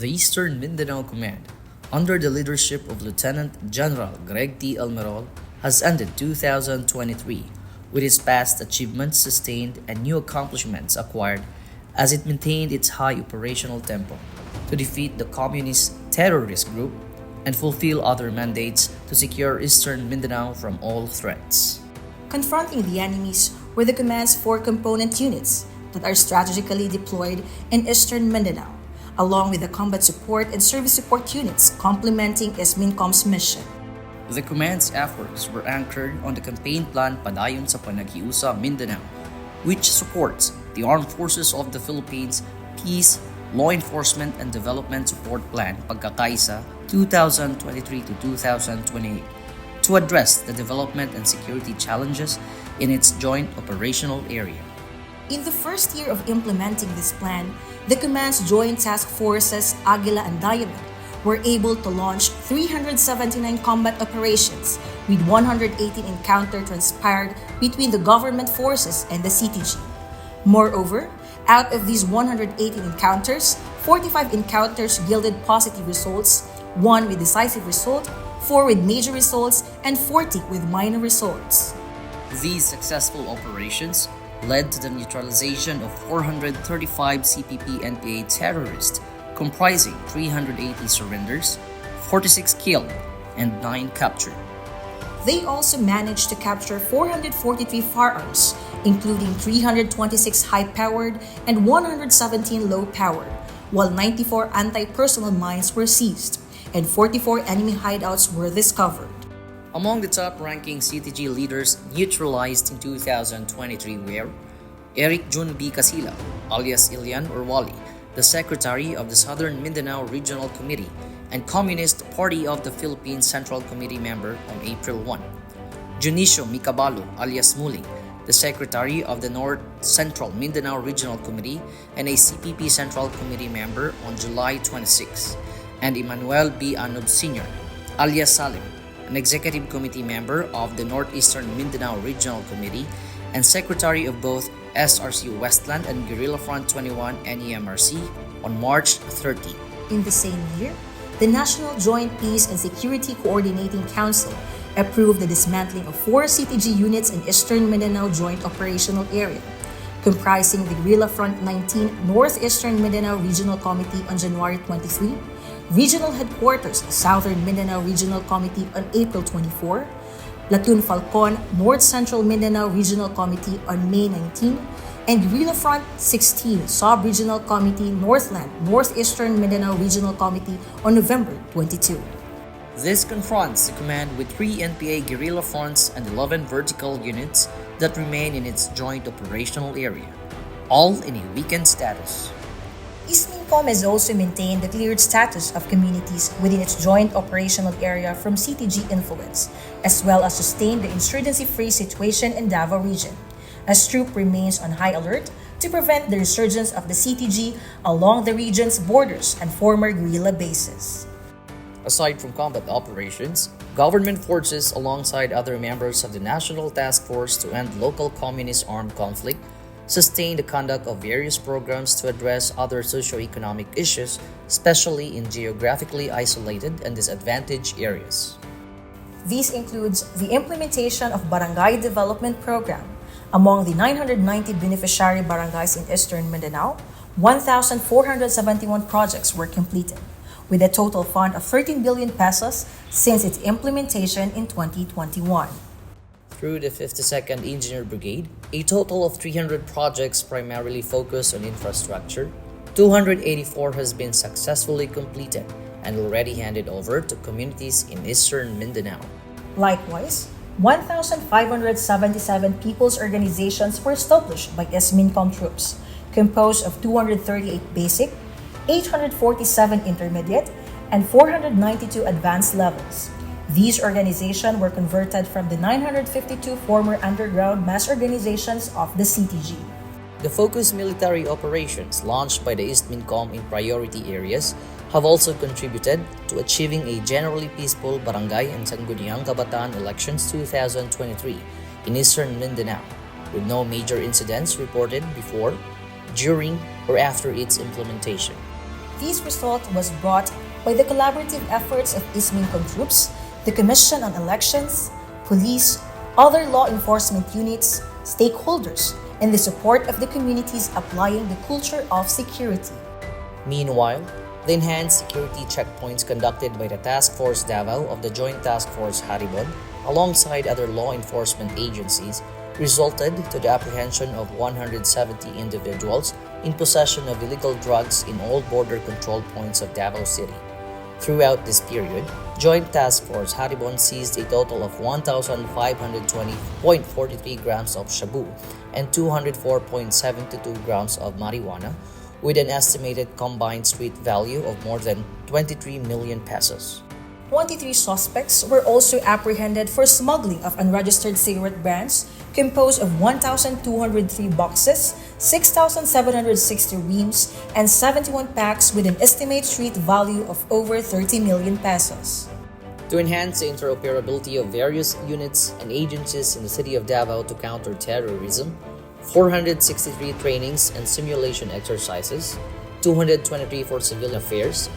The Eastern Mindanao Command, under the leadership of Lieutenant General Greg T. Almerol, has ended 2023 with its past achievements sustained and new accomplishments acquired as it maintained its high operational tempo to defeat the communist terrorist group and fulfill other mandates to secure Eastern Mindanao from all threats. Confronting the enemies were the command's four component units that are strategically deployed in Eastern Mindanao, along with the combat support and service support units complementing ESMINCOM's mission. The command's efforts were anchored on the campaign plan Padayon sa Panaghiusa Mindanao, which supports the Armed Forces of the Philippines Peace, Law Enforcement and Development Support Plan Pagkakaisa 2023 to 2028 to address the development and security challenges in its joint operational area. In the first year of implementing this plan, the command's joint task forces Aguila and Diamond were able to launch 379 combat operations with 118 encounters transpired between the government forces and the CTG. Moreover, out of these 118 encounters, 45 encounters yielded positive results, 1 with decisive result, 4 with major results, and 40 with minor results. These successful operations led to the neutralization of 435 CPP-NPA terrorists, comprising 380 surrenders, 46 killed, and 9 captured. They also managed to capture 443 firearms, including 326 high-powered and 117 low-powered, while 94 anti-personnel mines were seized, and 44 enemy hideouts were discovered. Among the top-ranking CTG leaders neutralized in 2023 were Eric Jun B. Casila, alias Ilian Orwali, the Secretary of the Southern Mindanao Regional Committee and Communist Party of the Philippines Central Committee member on April 1. Junicio Micabalo, alias Muling, the Secretary of the North Central Mindanao Regional Committee and a CPP Central Committee member on July 26. And Emmanuel B. Anob Sr., alias Salim, an Executive Committee member of the Northeastern Mindanao Regional Committee and Secretary of both SRC Westland and Guerrilla Front 21 NEMRC on March 30. In the same year, the National Joint Peace and Security Coordinating Council approved the dismantling of 4 CTG units in Eastern Mindanao Joint Operational Area, comprising the Guerrilla Front 19 Northeastern Mindanao Regional Committee on January 23, Regional Headquarters Southern Mindanao Regional Committee on April 24, Platoon Falcon North Central Mindanao Regional Committee on May 19, and Guerrilla Front 16 Sub-Regional Committee Northland Northeastern Mindanao Regional Committee on November 22. This confronts the command with 3 NPA guerrilla fronts and 11 vertical units that remain in its joint operational area, all in a weakened status. ESMINCOM has also maintained the cleared status of communities within its joint operational area from CTG influence, as well as sustained the insurgency-free situation in Davao region, as troop remains on high alert to prevent the resurgence of the CTG along the region's borders and former guerrilla bases. Aside from combat operations, government forces alongside other members of the National Task Force to End Local Communist Armed Conflict sustain the conduct of various programs to address other socioeconomic issues, especially in geographically isolated and disadvantaged areas. This includes the implementation of Barangay Development Program. Among the 990 beneficiary barangays in Eastern Mindanao, 1,471 projects were completed, with a total fund of 13 billion pesos since its implementation in 2021. Through the 52nd Engineer Brigade, a total of 300 projects primarily focused on infrastructure, 284 has been successfully completed and already handed over to communities in Eastern Mindanao. Likewise, 1,577 people's organizations were established by ESMINCOM troops, composed of 238 basic, 847 intermediate, and 492 advanced levels. These organizations were converted from the 952 former underground mass organizations of the CTG. The focused military operations launched by the ESMINCOM in priority areas have also contributed to achieving a generally peaceful barangay and Sangguniang Kabataan elections 2023 in Eastern Mindanao, with no major incidents reported before, during, or after its implementation. This result was brought by the collaborative efforts of ISMINCOM troops, the Commission on Elections, police, other law enforcement units, stakeholders, and the support of the communities applying the culture of security. Meanwhile, the enhanced security checkpoints conducted by the Task Force Davao of the Joint Task Force Haribon, alongside other law enforcement agencies, resulted to the apprehension of 170 individuals in possession of illegal drugs in all border control points of Davao City. Throughout this period, Joint Task Force Haribon seized a total of 1,520.43 grams of shabu and 204.72 grams of marijuana, with an estimated combined street value of more than 23 million pesos. 23 suspects were also apprehended for smuggling of unregistered cigarette brands composed of 1,203 boxes, 6,760 reams, and 71 packs with an estimated street value of over 30 million pesos. To enhance the interoperability of various units and agencies in the city of Davao to counter terrorism, 463 trainings and simulation exercises, 223 for civilian affairs,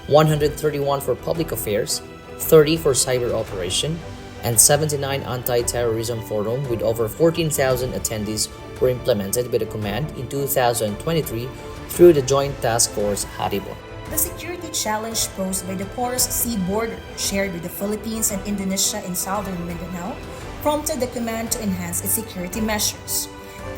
131 for public affairs, 30 for cyber operation, and 79 anti-terrorism forum with over 14,000 attendees were implemented by the command in 2023 through the Joint Task Force Haribon. The security challenge posed by the porous sea border shared with the Philippines and Indonesia in southern Mindanao prompted the command to enhance its security measures.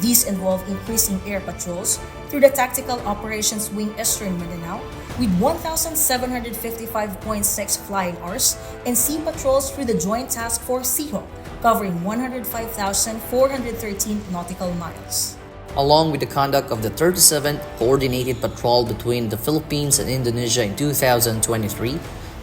These involve increasing air patrols through the Tactical Operations Wing Eastern Mindanao with 1,755.6 flying hours and sea patrols through the Joint Task Force SEAHO, covering 105,413 nautical miles. Along with the conduct of the 37th Coordinated Patrol between the Philippines and Indonesia in 2023,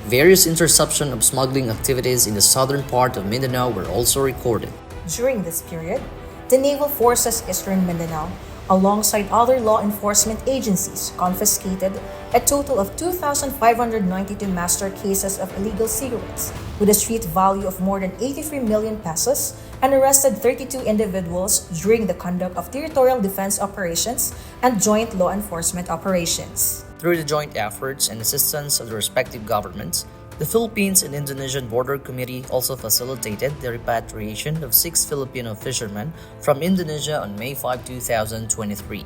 various interception of smuggling activities in the southern part of Mindanao were also recorded. During this period, the Naval Forces Eastern Mindanao, alongside other law enforcement agencies, confiscated a total of 2,592 master cases of illegal cigarettes with a street value of more than 83 million pesos and arrested 32 individuals during the conduct of territorial defense operations and joint law enforcement operations. Through the joint efforts and assistance of the respective governments, the Philippines and Indonesian Border Committee also facilitated the repatriation of 6 Filipino fishermen from Indonesia on May 5, 2023.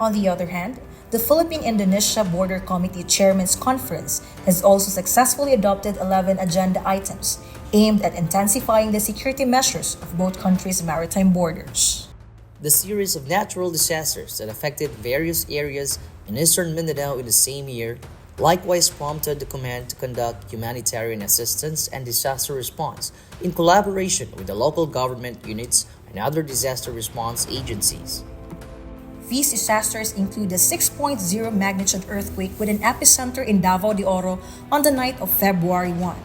On the other hand, the Philippine-Indonesia Border Committee Chairman's Conference has also successfully adopted 11 agenda items aimed at intensifying the security measures of both countries' maritime borders. The series of natural disasters that affected various areas in Eastern Mindanao in the same year likewise prompted the command to conduct humanitarian assistance and disaster response in collaboration with the local government units and other disaster response agencies. These disasters include the 6.0 magnitude earthquake with an epicenter in Davao de Oro on the night of February 1,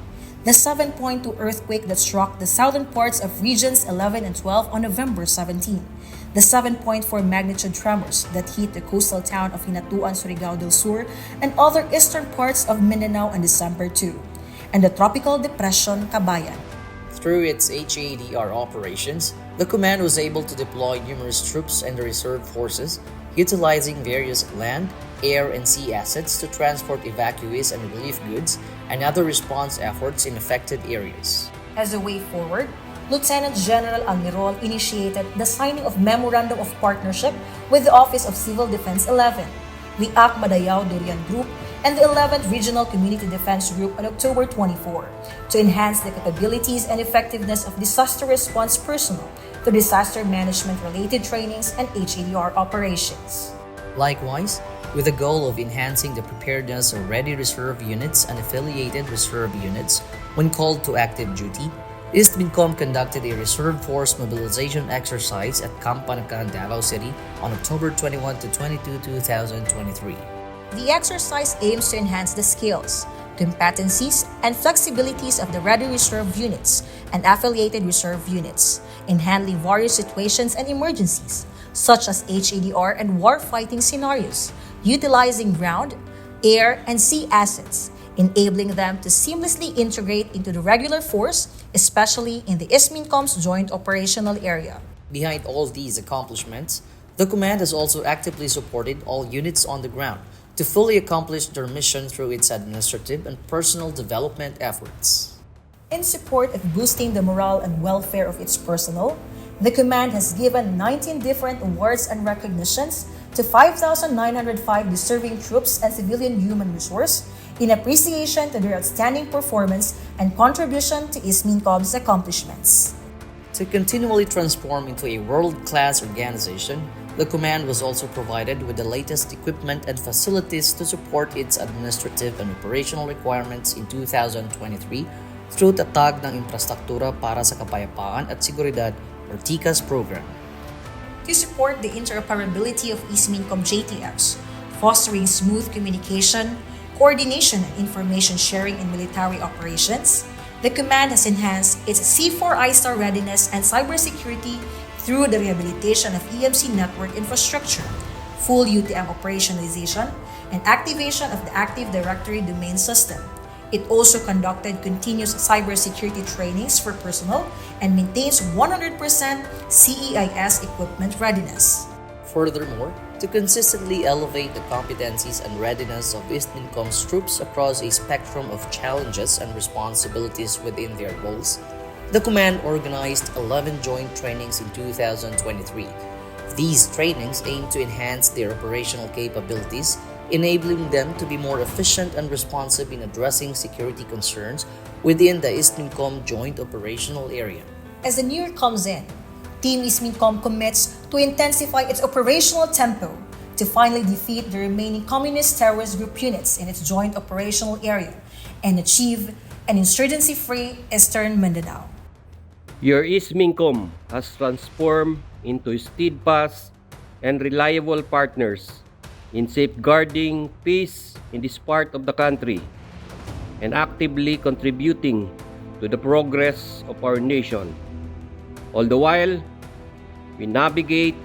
the 7.2 earthquake that struck the southern parts of Regions 11 and 12 on November 17, the 7.4 magnitude tremors that hit the coastal town of Hinatuan, Surigao del Sur, and other eastern parts of Mindanao on December 2, and the tropical depression Kabayan. Through its HADR operations, the command was able to deploy numerous troops and the reserve forces, utilizing various land, air, and sea assets to transport evacuees and relief goods and other response efforts in affected areas. As a way forward, Lieutenant General Almirol initiated the signing of Memorandum of Partnership with the Office of Civil Defense 11, the Padayon Durian Group, and the 11th Regional Community Defense Group on October 24 to enhance the capabilities and effectiveness of disaster response personnel through disaster management-related trainings and HADR operations. Likewise, with the goal of enhancing the preparedness of ready reserve units and affiliated reserve units when called to active duty, EastMincom conducted a reserve force mobilization exercise at Camp Panaghiusa, Davao City on October 21 to 22, 2023. The exercise aims to enhance the skills, competencies, and flexibilities of the ready reserve units and affiliated reserve units in handling various situations and emergencies, such as HADR and war-fighting scenarios, utilizing ground, air, and sea assets, enabling them to seamlessly integrate into the regular force, especially in the EastMincom's joint operational area. Behind all these accomplishments, the command has also actively supported all units on the ground to fully accomplish their mission through its administrative and personal development efforts. In support of boosting the morale and welfare of its personnel, the Command has given 19 different awards and recognitions to 5,905 deserving troops and civilian human resource in appreciation to their outstanding performance and contribution to ISMINCOM's accomplishments. To continually transform into a world-class organization, the Command was also provided with the latest equipment and facilities to support its administrative and operational requirements in 2023 through Tatag ng Infrastruktura para sa Kapayapaan at Seguridad or TICAS program. To support the interoperability of ISMINCOM JTFs, fostering smooth communication, coordination and information sharing in military operations, the Command has enhanced its C4I-STAR readiness and cybersecurity through the rehabilitation of EMC network infrastructure, full UTM operationalization, and activation of the Active Directory domain system. It also conducted continuous cybersecurity trainings for personnel and maintains 100% CEIS equipment readiness. Furthermore, to consistently elevate the competencies and readiness of ISMINCOM's troops across a spectrum of challenges and responsibilities within their roles, the Command organized 11 joint trainings in 2023. These trainings aim to enhance their operational capabilities, enabling them to be more efficient and responsive in addressing security concerns within the ISMINCOM Joint Operational Area. As the new year comes in, Team ISMINCOM commits to intensify its operational tempo to finally defeat the remaining communist terrorist group units in its joint operational area and achieve an insurgency-free Eastern Mindanao. Your ISMINCOM has transformed into steadfast and reliable partners in safeguarding peace in this part of the country and actively contributing to the progress of our nation. All the while, we navigate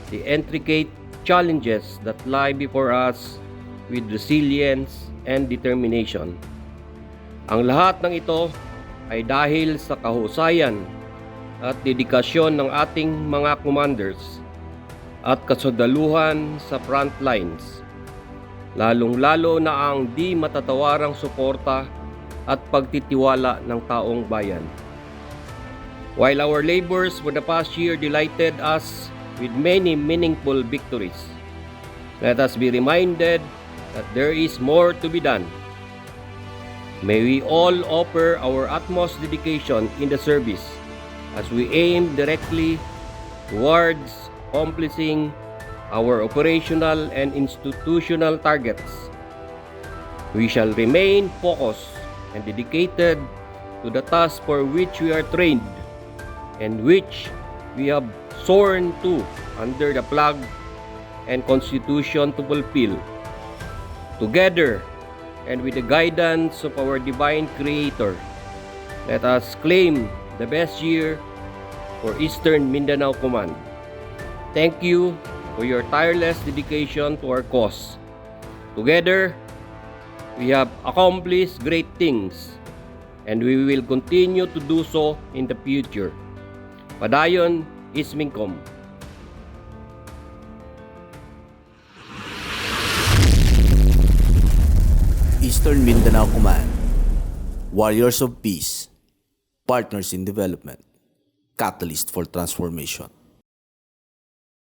the intricate challenges that lie before us with resilience and determination. Ang lahat ng ito ay dahil sa kahusayan at dedikasyon ng ating mga commanders at kasundaluhan sa front lines, lalong-lalo na ang di matatawarang suporta at pagtitiwala ng taong bayan. While our labors for the past year delighted us with many meaningful victories, let us be reminded that there is more to be done. May we all offer our utmost dedication in the service as we aim directly towards accomplishing our operational and institutional targets. We shall remain focused and dedicated to the task for which we are trained and which we have sworn to under the flag and Constitution to fulfill. Together and with the guidance of our Divine Creator, let us claim the best year for Eastern Mindanao Command. Thank you for your tireless dedication to our cause. Together, we have accomplished great things, and we will continue to do so in the future. Padayon, ISMINCOM. Eastern Mindanao Command. Warriors of Peace. Partners in Development. Catalyst for Transformation.